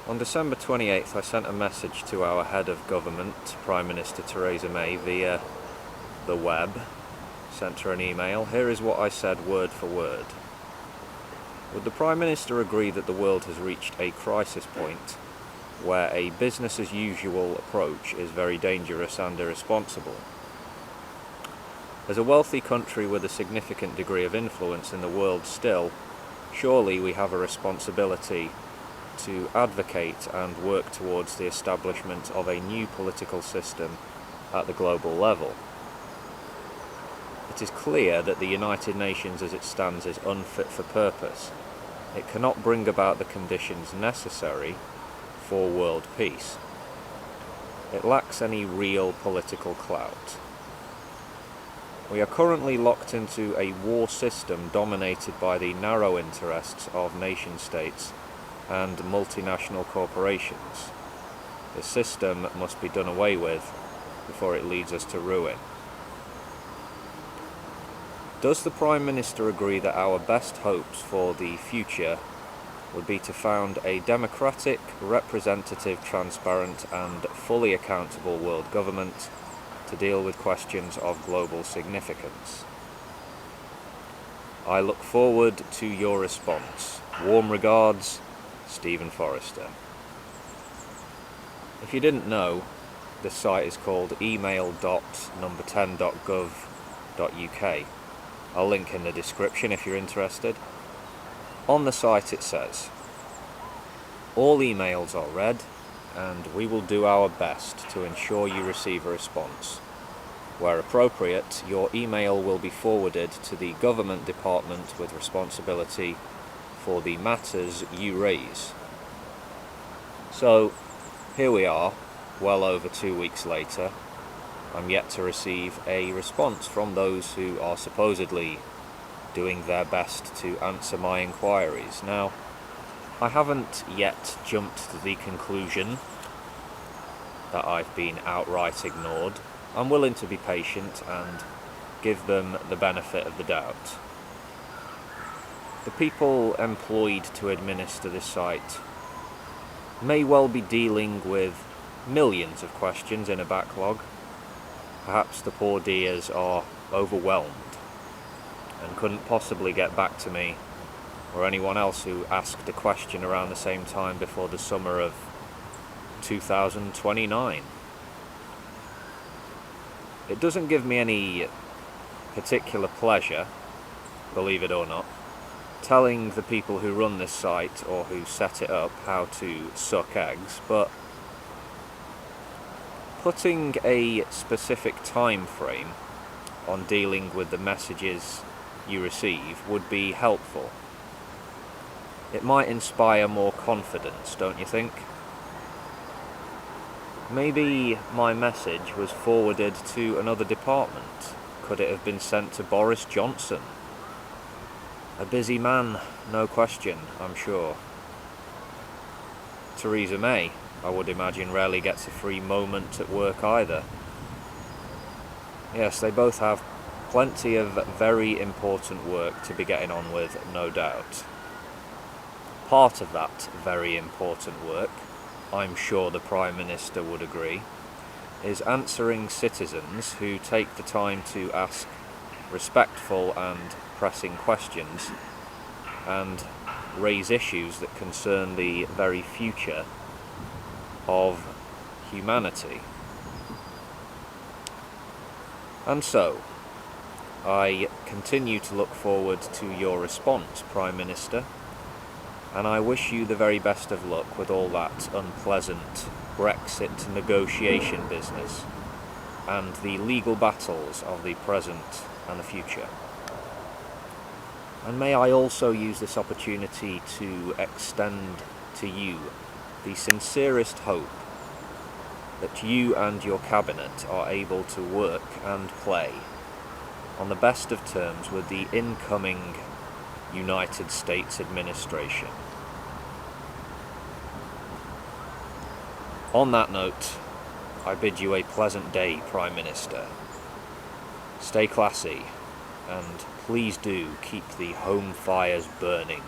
On December 28th, I sent a message to our head of government, Prime Minister Theresa May, via the web. Sent her an email. Here is what I said word for word. Would the Prime Minister agree that the world has reached a crisis point where a business-as-usual approach is very dangerous and irresponsible? As a wealthy country with a significant degree of influence in the world still, surely we have a responsibility to advocate and work towards the establishment of a new political system at the global level. It is clear that the United Nations as it stands is unfit for purpose. It cannot bring about the conditions necessary for world peace. It lacks any real political clout. We are currently locked into a war system dominated by the narrow interests of nation-states and multinational corporations. The system must be done away with before it leads us to ruin. Does the Prime Minister agree that our best hopes for the future would be to found a democratic, representative, transparent and fully accountable world government to deal with questions of global significance? I look forward to your response. Warm regards, Stephen Forrester. If you didn't know, this site is called email.number10.gov.uk. I'll link in the description if you're interested. On the site it says, all emails are read and we will do our best to ensure you receive a response. Where appropriate, your email will be forwarded to the government department with responsibility for the matters you raise. So, here we are, well over 2 weeks later. I'm yet to receive a response from those who are supposedly doing their best to answer my inquiries. Now, I haven't yet jumped to the conclusion that I've been outright ignored. I'm willing to be patient and give them the benefit of the doubt. The people employed to administer this site may well be dealing with millions of questions in a backlog. Perhaps the poor dears are overwhelmed and couldn't possibly get back to me or anyone else who asked a question around the same time before the summer of 2029. It doesn't give me any particular pleasure, believe it or not, telling the people who run this site or who set it up how to suck eggs, but putting a specific time frame on dealing with the messages you receive would be helpful. It might inspire more confidence, don't you think? Maybe my message was forwarded to another department. Could it have been sent to Boris Johnson? A busy man, no question, I'm sure. Theresa May, I would imagine, rarely gets a free moment at work either. Yes, they both have plenty of very important work to be getting on with, no doubt. Part of that very important work, I'm sure the Prime Minister would agree, is answering citizens who take the time to ask respectful and pressing questions and raise issues that concern the very future of humanity. And so, I continue to look forward to your response, Prime Minister, and I wish you the very best of luck with all that unpleasant Brexit negotiation business and the legal battles of the present and the future. And may I also use this opportunity to extend to you the sincerest hope that you and your cabinet are able to work and play on the best of terms with the incoming United States administration. On that note, I bid you a pleasant day, Prime Minister. Stay classy, and please do keep the home fires burning.